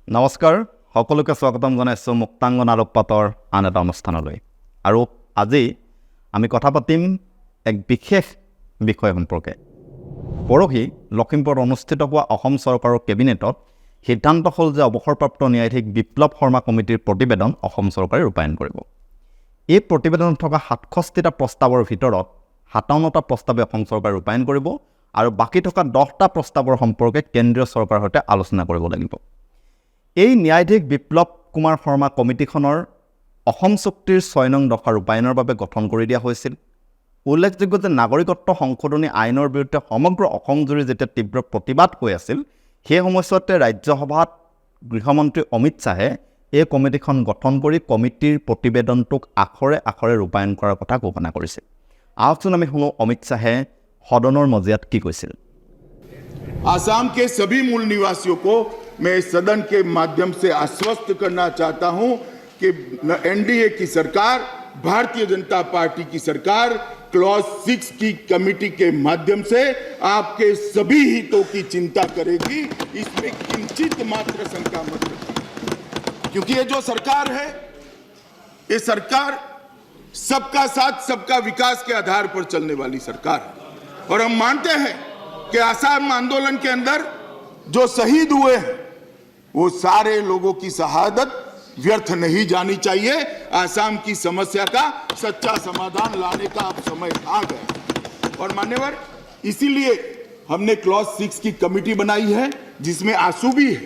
নমস্কাৰ সকলোকে স্বাগতম জনাইছোঁ মুক্তাংগন আলোকপাতৰ আন এটা অনুষ্ঠানলৈ আৰু আজি আমি কথা পাতিম এক বিশেষ বিষয় সম্পৰ্কে। পৰহি লখিমপুৰত অনুষ্ঠিত হোৱা অসম চৰকাৰৰ কেবিনেটত সিদ্ধান্ত হ'ল যে অৱসৰপ্ৰাপ্ত ন্যায়াধীশ বিপ্লৱ শৰ্মা কমিটিৰ প্ৰতিবেদন অসম চৰকাৰে ৰূপায়ণ কৰিব। এই প্ৰতিবেদনত থকা 67টা প্ৰস্তাৱৰ ভিতৰত 57টা প্ৰস্তাৱে অসম চৰকাৰে ৰূপায়ণ কৰিব আৰু বাকী থকা 10টা প্ৰস্তাৱৰ সম্পৰ্কে কেন্দ্ৰীয় চৰকাৰৰ সৈতে আলোচনা কৰিব লাগিব। এই ন্যায়াধীশ বিপ্লৱ কুমাৰ শৰ্মা কমিটিখনৰ অসম চুক্তিৰ 6 নং দফা ৰূপায়ণৰ বাবে গঠন কৰি দিয়া হৈছিল। উল্লেখযোগ্য যে নাগৰিকত্ব সংশোধনী আইনৰ বিৰুদ্ধে সমগ্ৰ অসমজুৰি যেতিয়া তীব্ৰ প্ৰতিবাদ হৈ আছিল, সেই সময়ছোৱাতে ৰাজ্যসভাত গৃহমন্ত্ৰী অমিত শ্বাহে এই কমিটিখন গঠন কৰি কমিটিৰ প্ৰতিবেদনটোক আখৰে আখৰে ৰূপায়ণ কৰাৰ কথা ঘোষণা কৰিছিল। আহকচোন আমি শুনো অমিত শ্বাহে সদনৰ মজিয়াত কি কৈছিল। आसाम के सभी मूल निवासियों को मैं सदन के माध्यम से आश्वस्त करना चाहता हूं कि एनडीए की सरकार, भारतीय जनता पार्टी की सरकार क्लॉज 6 की कमेटी के माध्यम से आपके सभी हितों की चिंता करेगी। इसमें किंचित मात्र शंका मत रखिए, क्योंकि ये जो सरकार है, ये सरकार सबका साथ सबका विकास के आधार पर चलने वाली सरकार है। और हम मानते हैं कि आसाम आंदोलन के अंदर जो शहीद हुए हैं, वो सारे लोगों की शहादत व्यर्थ नहीं जानी चाहिए। आसाम की समस्या का सच्चा समाधान लाने का अब समय आ गया। और मान्यवर, इसीलिए हमने क्लॉज 6 की कमेटी बनाई है, जिसमें आंसू भी है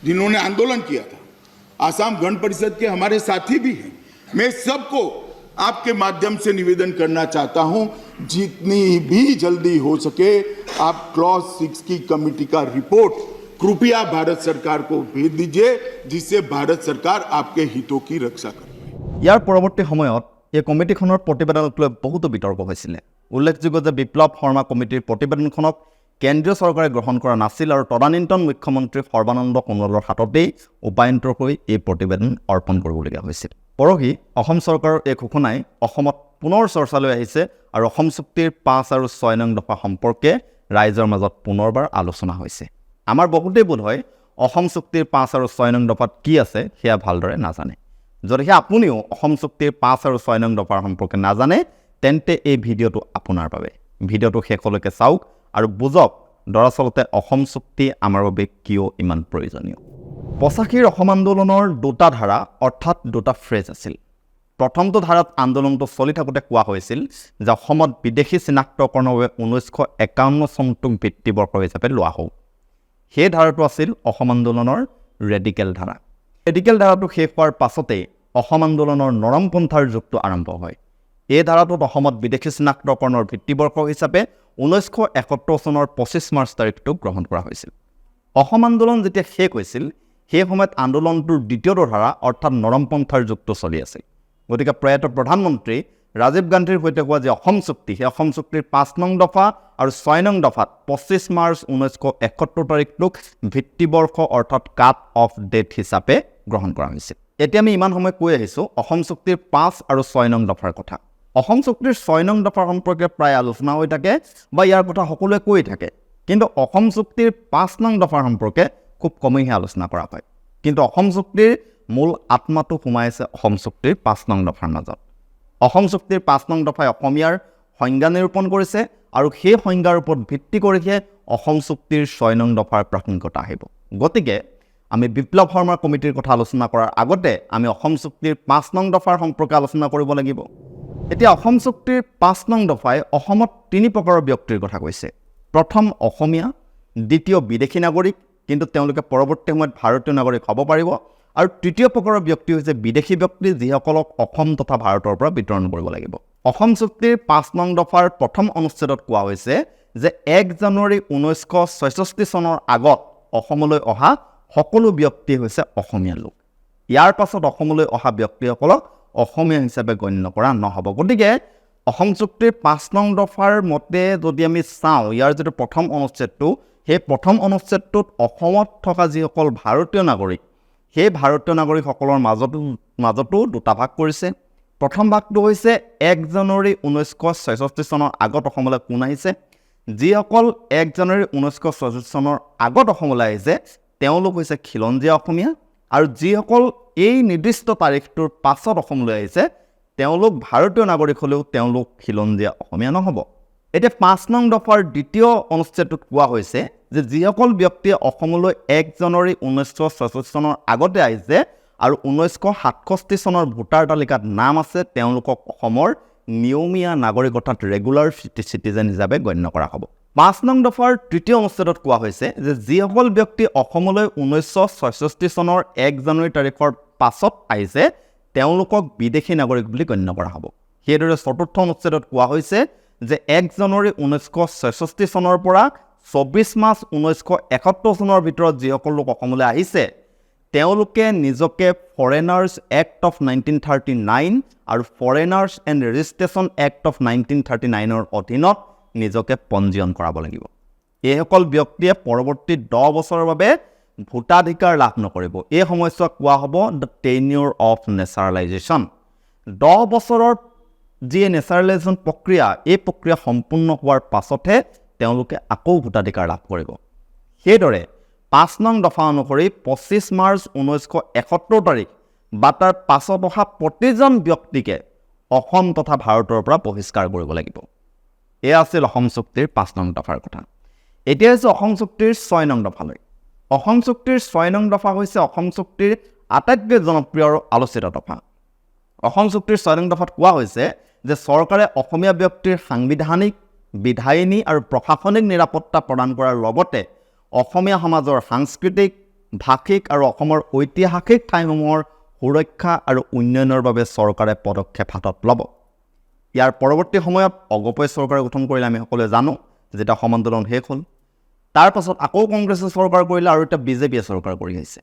जिन्होंने आंदोलन किया था, आसाम गण परिषद के हमारे साथी भी हैं। मैं सबको आपके माध्यम से निवेदन करना चाहता हूं, जितनी भी जल्दी हो सके आप क्लॉज 6 की कमेटी का रिपोर्ट कृपया भारत सरकार को भेज दीजिए, जिससे भारत सरकार आपके हितों की रक्षा करे। ইয়াৰ পৰৱৰ্তী সময়ত এই কমিটিখনৰ প্ৰতিবেদনক লৈ বহুতো বিতৰ্ক হৈছিল। উল্লেখযোগ্য যে বিপ্লৱ শৰ্মা কমিটিৰ প্ৰতিবেদনখনক কেন্দ্ৰীয় চৰকাৰে গ্ৰহণ কৰা নাছিল আৰু তদানীন্তন মুখ্যমন্ত্ৰী সৰ্বানন্দ সোণোৱালৰ হাততেই উপায়ন্তৰ হৈ এই প্ৰতিবেদন অৰ্পণ কৰিবলগীয়া হৈছিল। পৰহি অসম চৰকাৰৰ এই ঘোষণাই অসমত পুনৰ চৰ্চালৈ আহিছে আৰু অসম চুক্তিৰ 5 আৰু 6 নং দফা সম্পৰ্কে ৰাইজৰ মাজত পুনৰবাৰ আলোচনা হৈছে। আমাৰ বহুতেই বোধ হয় অসম চুক্তিৰ 5 আৰু 6 নং দফাত কি আছে সেয়া ভালদৰে নাজানে। যদিহে আপুনিও অসম চুক্তিৰ 5 আৰু 6 নং দফাৰ সম্পৰ্কে নাজানে, তেন্তে এই ভিডিঅ'টো আপোনাৰ বাবে। ভিডিঅ'টো শেষলৈকে চাওক আৰু বুজক দৰাচলতে অসম চুক্তি আমাৰ বাবে কিয় ইমান প্ৰয়োজনীয়। 85ৰ অসম আন্দোলনৰ দুটা ধাৰা অৰ্থাৎ দুটা ফ্ৰেজ আছিল। প্ৰথমটো ধাৰাত আন্দোলনটো চলি থাকোঁতে কোৱা হৈছিল যে অসমত বিদেশী চিনাক্তকৰণৰ বাবে 1951 চনটোক ভিত্তিবৰ্ষ হিচাপে লোৱা হওক। সেই ধাৰাটো আছিল অসম আন্দোলনৰ ৰেডিকেল ধাৰা। ৰেডিকেল ধাৰাটো শেষ হোৱাৰ পাছতেই অসম আন্দোলনৰ নৰম পন্থাৰ যুগটো আৰম্ভ হয়। এই ধাৰাটোত অসমত বিদেশী চিনাক্তকৰণৰ ভিত্তিবৰ্ষ হিচাপে 1971 চনৰ 25 মাৰ্চ তাৰিখটো গ্ৰহণ কৰা হৈছিল। অসম আন্দোলন যেতিয়া শেষ হৈছিল, সেই সময়ত আন্দোলনটোৰ দ্বিতীয়টো ধাৰা অৰ্থাৎ নৰম পন্থাৰ যুগটো চলি আছিল। গতিকে প্ৰয়াত প্ৰধানমন্ত্ৰী ৰাজীৱ গান্ধীৰ সৈতে হোৱা যে অসম চুক্তি, সেই অসম চুক্তিৰ 5 নং দফা আৰু 6 নং দফাত 25 মাৰ্চ 1971 তাৰিখটোক ভিত্তিবৰ্ষ অৰ্থাৎ কাট অফ ডেট হিচাপে গ্ৰহণ কৰা হৈছিল। এতিয়া আমি ইমান সময় কৈ আহিছোঁ অসম চুক্তিৰ 5 আৰু 6 নং দফাৰ কথা। অসম চুক্তিৰ 6 নং দফাৰ সম্পৰ্কে প্ৰায় আলোচনা হৈ থাকে বা ইয়াৰ কথা সকলোৱে কৈ থাকে, কিন্তু অসম চুক্তিৰ 5 নং দফাৰ সম্পৰ্কে খুব কমেইহে আলোচনা কৰা হয়। কিন্তু অসম চুক্তিৰ মূল আত্মাটো সোমাই আছে অসম চুক্তিৰ 5 নং দফাৰ মাজত। অসম চুক্তিৰ 5 নং দফাই অসমীয়াৰ সংজ্ঞা নিৰূপণ কৰিছে আৰু সেই সংজ্ঞাৰ ওপৰত ভিত্তি কৰিহে অসম চুক্তিৰ 6 নং দফাৰ প্ৰাসংগিকতা আহিব। গতিকে আমি বিপ্লৱ শৰ্মা কমিটিৰ কথা আলোচনা কৰাৰ আগতে আমি অসম চুক্তিৰ 5 নং দফাৰ সম্পৰ্কে আলোচনা কৰিব লাগিব। এতিয়া অসম চুক্তিৰ 5 নং দফাই অসমত 3 প্ৰকাৰৰ ব্যক্তিৰ কথা কৈছে। প্ৰথম অসমীয়া, দ্বিতীয় বিদেশী নাগৰিক, কিন্তু তেওঁলোকে পৰৱৰ্তী সময়ত ভাৰতীয় নাগৰিক হ'ব পাৰিব, আৰু তৃতীয় প্ৰকাৰৰ ব্যক্তি হৈছে বিদেশী ব্যক্তি, যিসকলক অসম তথা ভাৰতৰ পৰা বিতৰণ কৰিব লাগিব। অসম চুক্তিৰ 5 নং দফাৰ প্ৰথম অনুচ্ছেদত কোৱা হৈছে যে 1 জানুৱাৰী 1966 চনৰ আগত অসমলৈ অহা সকলো ব্যক্তি হৈছে অসমীয়া লোক। ইয়াৰ পাছত অসমলৈ অহা ব্যক্তিসকলক অসমীয়া হিচাপে গণ্য কৰা নহ'ব। গতিকে অসম চুক্তিৰ 5 নং দফাৰ মতে যদি আমি চাওঁ, ইয়াৰ যিটো প্ৰথম অনুচ্ছেদটো, সেই প্ৰথম অনুচ্ছেদটোত অসমত থকা যিসকল ভাৰতীয় নাগৰিক, সেই ভাৰতীয় নাগৰিকসকলৰ মাজতো দুটা ভাগ কৰিছে। প্ৰথম ভাগটো হৈছে 1 জানুৱাৰী 1966 চনৰ আগত অসমলৈ কোন আহিছে। যিসকল 1 জানুৱাৰী 1966 চনৰ আগত অসমলৈ আহিছে, তেওঁলোক হৈছে খিলঞ্জীয়া অসমীয়া আৰু যিসকল এই নিৰ্দিষ্ট তাৰিখটোৰ পাছত অসমলৈ আহিছে তেওঁলোক ভাৰতীয় নাগৰিক হ'লেও তেওঁলোক খিলঞ্জীয়া অসমীয়া নহ'ব। এতিয়া 5 নং দফাৰ দ্বিতীয় অনুচ্ছেদটোত কোৱা হৈছে যে যিসকল ব্যক্তিয়ে অসমলৈ 1 জানুৱাৰী 1966 চনৰ আগতে আহিছে আৰু 1967 চনৰ ভোটাৰ তালিকাত নাম আছে তেওঁলোকক অসমৰ নিয়মীয়া নাগৰিক অৰ্থাৎ ৰেগুলাৰ চিটিজেন হিচাপে গণ্য কৰা হ'ব। 5 নং দফাৰ তৃতীয় অনুচ্ছেদত কোৱা হৈছে যে যিসকল ব্যক্তি অসমলৈ 1966 চনৰ 1 জানুৱাৰী তাৰিখৰ পাছত আহিছে তেওঁলোকক বিদেশী নাগৰিক বুলি গণ্য কৰা হ'ব। সেইদৰে চতুৰ্থ অনুচ্ছেদত কোৱা হৈছে যে 1 জানুৱাৰী 1966 চনৰ পৰা 24 মাৰ্চ 1971 চনৰ ভিতৰত যিসকল লোক অসমলৈ আহিছে তেওঁলোকে নিজকে ফৰেনাৰ্ছ এক্ট অফ 1939 আৰু foreigners and registration act of 1939ৰ অধীনত নিজকে পঞ্জীয়ন কৰাব লাগিব। এইসকল ব্যক্তিয়ে পৰৱৰ্তী 10 বছৰৰ বাবে ভোটাধিকাৰ লাভ নকৰিব। এই সময়ছোৱাক কোৱা হ'ব দ্য টেনিয়ৰ অফ নেচাৰেলাইজেশ্যন। 10 বছৰৰ যি নেচাৰেলাইজেশ্যন প্ৰক্ৰিয়া এই প্ৰক্ৰিয়া সম্পূৰ্ণ হোৱাৰ পাছতহে তেওঁলোকে আকৌ ভোটাধিকাৰ লাভ কৰিব। সেইদৰে 5 নং দফা অনুসৰি 25 মাৰ্চ 1971 তাৰিখ বা তাৰ পাছত অহা প্ৰতিজন ব্যক্তিকে অসম তথা ভাৰতৰ পৰা বহিষ্কাৰ কৰিব লাগিব। এয়া আছিল অসম চুক্তিৰ 5 নং দফাৰ কথা। এতিয়া হৈছে অসম চুক্তিৰ 6 নং দফালৈ। অসম চুক্তিৰ 6 নং দফা হৈছে অসম চুক্তিৰ আটাইতকৈ জনপ্ৰিয় আৰু আলোচিত দফা। অসম চুক্তিৰ 6 নং দফাত কোৱা হৈছে যে চৰকাৰে অসমীয়া ব্যক্তিৰ সাংবিধানিক, বিধায়িনী আৰু প্ৰশাসনিক নিৰাপত্তা প্ৰদান কৰাৰ লগতে অসমীয়া সমাজৰ সাংস্কৃতিক, ভাষিক আৰু অসমৰ ঐতিহাসিক ঠাইসমূহৰ সুৰক্ষা আৰু উন্নয়নৰ বাবে চৰকাৰে পদক্ষেপ হাতত ল'ব। ইয়াৰ পৰৱৰ্তী সময়ত অগপই চৰকাৰ গঠন কৰিলে আমি সকলোৱে জানো, যেতিয়া অসম আন্দোলন শেষ হ'ল তাৰ পাছত আকৌ কংগ্ৰেছে চৰকাৰ কৰিলে আৰু এতিয়া বিজেপিয়ে চৰকাৰ কৰি আহিছে।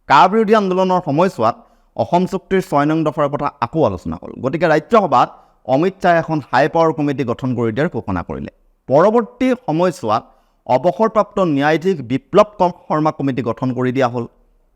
কা বিৰোধী আন্দোলনৰ সময়ছোৱাত অসম চুক্তিৰ 6 নং দফাৰ কথা আকৌ আলোচনা হ'ল। গতিকে ৰাজ্যসভাত অমিত শ্বাহে এখন হাই পাৱাৰ কমিটি গঠন কৰি দিয়াৰ ঘোষণা কৰিলে। পৰৱৰ্তী সময়ছোৱাত অৱসৰপ্ৰাপ্ত ন্যায়াধীশ বিপ্লৱ শৰ্মা কমিটি গঠন কৰি দিয়া হ'ল।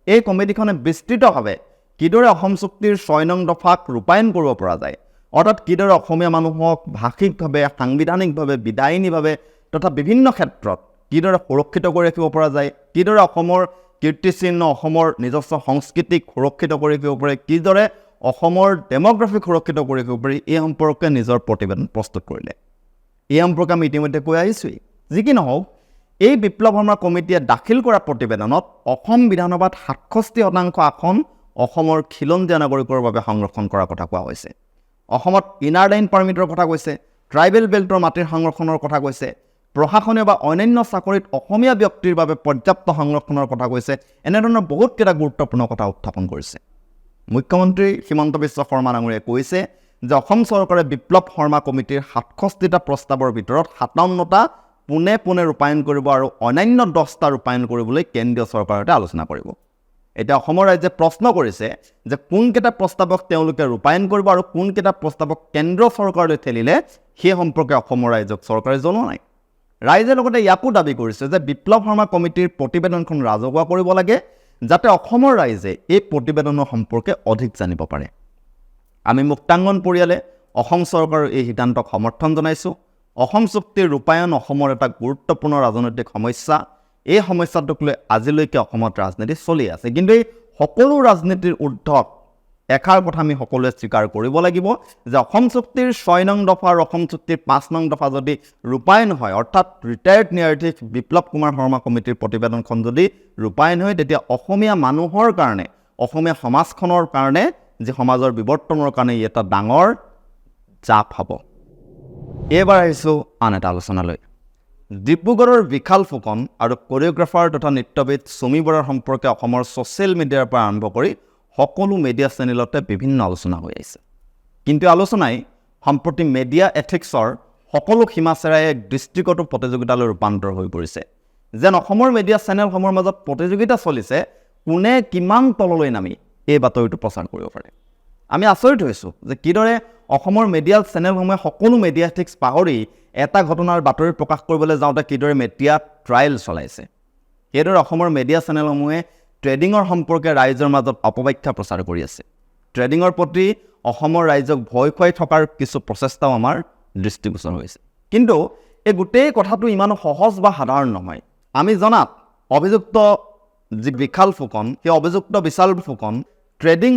এই কমিটিখনে বিস্তৃতভাৱে কিদৰে অসম চুক্তিৰ 6 নং দফাক ৰূপায়ণ কৰিব পৰা যায়, অৰ্থাৎ কিদৰে অসমীয়া মানুহক ভাষিকভাৱে, সাংবিধানিকভাৱে, বিধায়িনীভাৱে তথা বিভিন্ন ক্ষেত্ৰত কিদৰে সুৰক্ষিত কৰি ৰাখিব পৰা যায়, কিদৰে অসমৰ কীৰ্তিচিহ্ন, অসমৰ নিজস্ব সংস্কৃতিক সুৰক্ষিত কৰি ৰাখিব পাৰে, কিদৰে অসমৰ ডেম'গ্ৰাফিক সুৰক্ষিত কৰি ৰাখিব পাৰি, এই সম্পৰ্কে নিজৰ প্ৰতিবেদন প্ৰস্তুত কৰিলে। এই সম্পৰ্কে আমি ইতিমধ্যে কৈ আহিছোঁৱেই। যি কি নহওক, এই বিপ্লৱ শৰ্মা কমিটিয়ে দাখিল কৰা প্ৰতিবেদনত অসম বিধানসভাত 67% আসন অসমৰ খিলঞ্জীয়া নাগৰিকৰ বাবে সংৰক্ষণ কৰাৰ কথা কোৱা হৈছে। অসমত ইনাৰ লাইন পাৰ্মিটৰ কথা কৈছে, ট্ৰাইবেল বেল্টৰ মাটিৰ সংৰক্ষণৰ কথা কৈছে, প্ৰশাসনীয় বা অন্যান্য চাকৰিত অসমীয়া ব্যক্তিৰ বাবে পৰ্যাপ্ত সংৰক্ষণৰ কথা কৈছে। এনেধৰণৰ বহুতকেইটা গুৰুত্বপূৰ্ণ কথা উত্থাপন কৰিছে। মুখ্যমন্ত্ৰী হিমন্ত বিশ্ব শৰ্মা ডাঙৰীয়াই কৈছে যে অসম চৰকাৰে বিপ্লৱ শৰ্মা কমিটিৰ 67টা প্ৰস্তাৱৰ ভিতৰত 57টা পোনে পোনে ৰূপায়ণ কৰিব আৰু অন্যান্য 10টা ৰূপায়ণ কৰিবলৈ কেন্দ্ৰীয় চৰকাৰৰ সৈতে আলোচনা কৰিব। এতিয়া অসমৰ ৰাইজে প্ৰশ্ন কৰিছে যে কোনকেইটা প্ৰস্তাৱক তেওঁলোকে ৰূপায়ণ কৰিব আৰু কোনকেইটা প্ৰস্তাৱক কেন্দ্ৰ চৰকাৰলৈ ঠেলিলে সেই সম্পৰ্কে অসমৰ ৰাইজক চৰকাৰে জনোৱা নাই। ৰাইজে লগতে ইয়াকো দাবী কৰিছে যে বিপ্লৱ শৰ্মা কমিটিৰ প্ৰতিবেদনখন ৰাজহুৱা কৰিব লাগে যাতে অসমৰ ৰাইজে এই প্ৰতিবেদনৰ সম্পৰ্কে অধিক জানিব পাৰে। আমি মুক্তাংগন পৰিয়ালে অসম চৰকাৰৰ এই সিদ্ধান্তক সমৰ্থন জনাইছোঁ। অসম চুক্তিৰ ৰূপায়ণ অসমৰ এটা গুৰুত্বপূৰ্ণ ৰাজনৈতিক সমস্যা। এই সমস্যাটোক লৈ আজিলৈকে অসমত ৰাজনীতি চলি আছে, কিন্তু এই সকলো ৰাজনীতিৰ ঊৰ্ধত এষাৰ কথা আমি সকলোৱে স্বীকাৰ কৰিব লাগিব যে অসম চুক্তিৰ 6 নং দফা আৰু অসম চুক্তিৰ 5 নং দফা যদি ৰূপায়ণ হয়, অৰ্থাৎ ৰিটায়াৰ্ড ন্যায়াধীশ বিপ্লৱ কুমাৰ শৰ্মা কমিটিৰ প্ৰতিবেদনখন যদি ৰূপায়ণ হয়, তেতিয়া অসমীয়া মানুহৰ কাৰণে, অসমীয়া সমাজখনৰ কাৰণে, যি সমাজৰ বিৱৰ্তনৰ কাৰণে ই এটা ডাঙৰ জাপ হ'ব। এইবাৰ আহিছোঁ আন এটা আলোচনালৈ। ডিব্ৰুগড়ৰ বিশাল ফুকন আৰু কোৰিঅ'গ্ৰাফাৰ তথা নৃত্যবিদ চুমি বৰাৰ সম্পৰ্কে অসমৰ ছ'চিয়েল মিডিয়াৰ পৰা আৰম্ভ কৰি সকলো মিডিয়া চেনেলতে বিভিন্ন আলোচনা হৈ আহিছে। কিন্তু আলোচনাই সম্প্ৰতি মিডিয়া এথিক্সৰ সকলো সীমা চেৰাই এক দৃষ্টিগত প্ৰতিযোগিতালৈ ৰূপান্তৰ হৈ পৰিছে। যেন অসমৰ মিডিয়া চেনেলসমূহৰ মাজত প্ৰতিযোগিতা চলিছে কোনে কিমান তললৈ নামি এই বাতৰিটো প্ৰচাৰ কৰিব পাৰে। আমি আচৰিত হৈছোঁ যে কিদৰে অসমৰ মিডিয়া চেনেলসমূহে সকলো মিডিয়া এথিক্স পাহৰি এটা ঘটনাৰ বাতৰি প্ৰকাশ কৰিবলৈ যাওঁতে কিদৰে মিডিয়া ট্ৰায়েল চলাইছে। সেইদৰে অসমৰ মিডিয়া চেনেলসমূহে ট্ৰেডিঙৰ সম্পৰ্কে ৰাইজৰ মাজত অপব্যাখ্যা প্ৰচাৰ কৰি আছে। ট্ৰেডিঙৰ প্ৰতি অসমৰ ৰাইজক ভয় খুৱাই থকাৰ কিছু প্ৰচেষ্টাও আমাৰ দৃষ্টিগোচৰ হৈছে। কিন্তু এই গোটেই কথাটো ইমান সহজ বা সাধাৰণ নহয়। আমি জনাত অভিযুক্ত যি বিশাল ফুকন, সেই অভিযুক্ত বিশাল ফুকন ট্ৰেডিং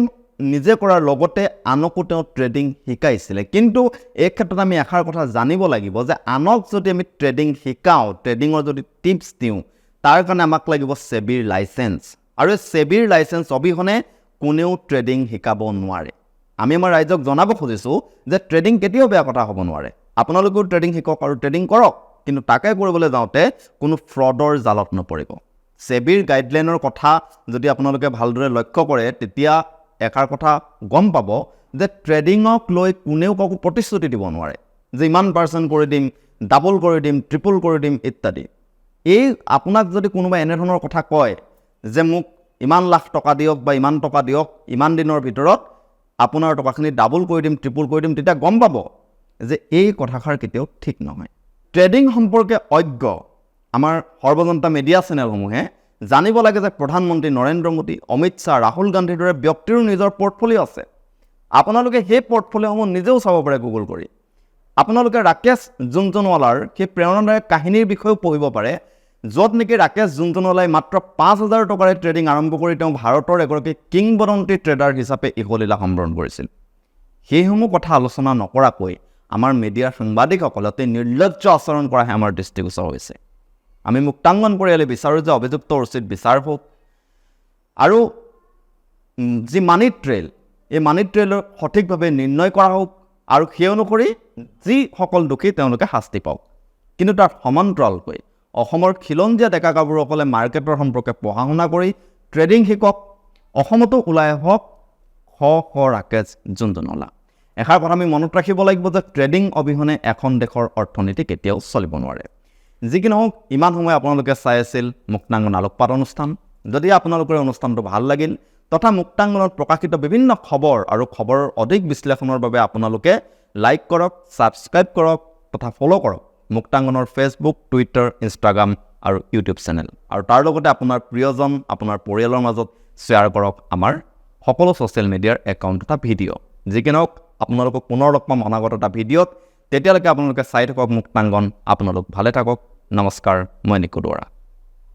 নিজে কৰাৰ লগতে আনকো তেওঁ ট্ৰেডিং শিকাইছিলে। কিন্তু এই ক্ষেত্ৰত আমি এষাৰ কথা জানিব লাগিব যে আনক যদি আমি ট্ৰেডিং শিকাওঁ, ট্ৰেডিঙৰ যদি টিপছ দিওঁ, তাৰ কাৰণে আমাক লাগিব সেবিৰ লাইচেঞ্চ, আৰু এই সেবিৰ লাইচেঞ্চ অবিহনে কোনেও ট্ৰেডিং শিকাব নোৱাৰে। আমি আমাৰ ৰাইজক জনাব খুজিছোঁ যে ট্ৰেডিং কেতিয়াও বেয়া কথা হ'ব নোৱাৰে। আপোনালোকেও ট্ৰেডিং শিকক আৰু ট্ৰেডিং কৰক, কিন্তু তাকে কৰিবলৈ যাওঁতে কোনো ফ্ৰডৰ জালত নপৰিব। সেবিৰ গাইডলাইনৰ কথা যদি আপোনালোকে ভালদৰে লক্ষ্য কৰে, তেতিয়া এষাৰ কথা গম পাব যে ট্ৰেডিঙক লৈ কোনেও কাকো প্ৰতিশ্ৰুতি দিব নোৱাৰে যে ইমান % কৰি দিম, ডাবল কৰি দিম, ট্ৰিপল কৰি দিম ইত্যাদি। এই আপোনাক যদি কোনোবাই এনেধৰণৰ কথা কয় যে মোক ইমান লাখ টকা দিয়ক বা ইমান টকা দিয়ক, ইমান দিনৰ ভিতৰত আপোনাৰ টকাখিনি ডাবল কৰি দিম, ট্ৰিপল কৰি দিম, তেতিয়া গম পাব যে এই কথাষাৰ কেতিয়াও ঠিক নহয়। ট্ৰেডিং সম্পৰ্কে অজ্ঞ আমাৰ সৰ্বজনতা মিডিয়া চেনেলসমূহে জানিব লাগে যে প্ৰধানমন্ত্ৰী নৰেন্দ্ৰ মোদী, অমিত শ্বাহ, ৰাহুল গান্ধীৰ দৰে ব্যক্তিৰো নিজৰ পৰ্টফলিঅ' আছে। আপোনালোকে সেই পৰ্টফলিঅ'সমূহ নিজেও চাব পাৰে গুগল কৰি। আপোনালোকে ৰাকেশ জুনজুনৱালাৰ সেই প্ৰেৰণাদায়ক কাহিনীৰ বিষয়েও পঢ়িব পাৰে, য'ত নেকি ৰাকেশ জুনজুনৱালাই মাত্ৰ 5,000 টকাৰে ট্ৰেডিং আৰম্ভ কৰি তেওঁ ভাৰতৰ এগৰাকী কিংবদন্তি ট্ৰেডাৰ হিচাপে ইহলীলা সম্বৰণ কৰিছিল। সেইসমূহ কথা আলোচনা নকৰাকৈ আমাৰ মিডিয়াৰ সাংবাদিকসকলে অতি নিৰ্লজ্জ আচৰণ কৰাহে আমাৰ দৃষ্টিগোচৰ হৈছে। আমি মুক্তাংগন পৰিয়ালে বিচাৰোঁ যে অভিযুক্তৰ উচিত বিচাৰ হওক, আৰু যি মানি ট্ৰেইল, এই মানি ট্ৰেইলৰ সঠিকভাৱে নিৰ্ণয় কৰা হওক, আৰু সেই অনুসৰি যিসকল দোষী তেওঁলোকে শাস্তি পাওক। কিন্তু তাৰ সমান্তৰালকৈ অসমৰ খিলঞ্জীয়া ডেকা গাভৰুসকলে মাৰ্কেটৰ সম্পৰ্কে পঢ়া শুনা কৰি ট্ৰেডিং শিকক, অসমতো ওলাই আহক ৰাকেশ জুনজুনৱালা। এষাৰ কথা আমি মনত ৰাখিব লাগিব যে ট্ৰেডিং অবিহনে এখন দেশৰ অৰ্থনীতি কেতিয়াও চলিব নোৱাৰে। যি কি নহওক, ইমান সময় আপোনালোকে চাই আছিল মুক্তাংগন আলোকপাত অনুষ্ঠান। যদি আপোনালোকৰ অনুষ্ঠানটো ভাল লাগিল তথা মুক্তাংগনত প্ৰকাশিত বিভিন্ন খবৰ আৰু খবৰৰ অধিক বিশ্লেষণৰ বাবে আপোনালোকে লাইক কৰক, ছাবস্ক্ৰাইব কৰক তথা ফ'ল' কৰক মুক্তাংগনৰ ফেচবুক, টুইটাৰ, ইনষ্টাগ্ৰাম আৰু ইউটিউব চেনেল, আৰু তাৰ লগতে আপোনাৰ প্ৰিয়জন, আপোনাৰ পৰিয়ালৰ মাজত শ্বেয়াৰ কৰক আমাৰ সকলো ছ'চিয়েল মিডিয়াৰ একাউণ্ট তথা ভিডিঅ'। যি কি নহওক, আপোনালোকক পুনৰ লগ পাম অনাগত এটা ভিডিঅ'ত। তেতিয়ালৈকে আপোনালোকে চাই থাকক মুক্তাংগন। আপোনালোক ভালে থাকক। নমস্কাৰ, মই নিকু দুৱৰা।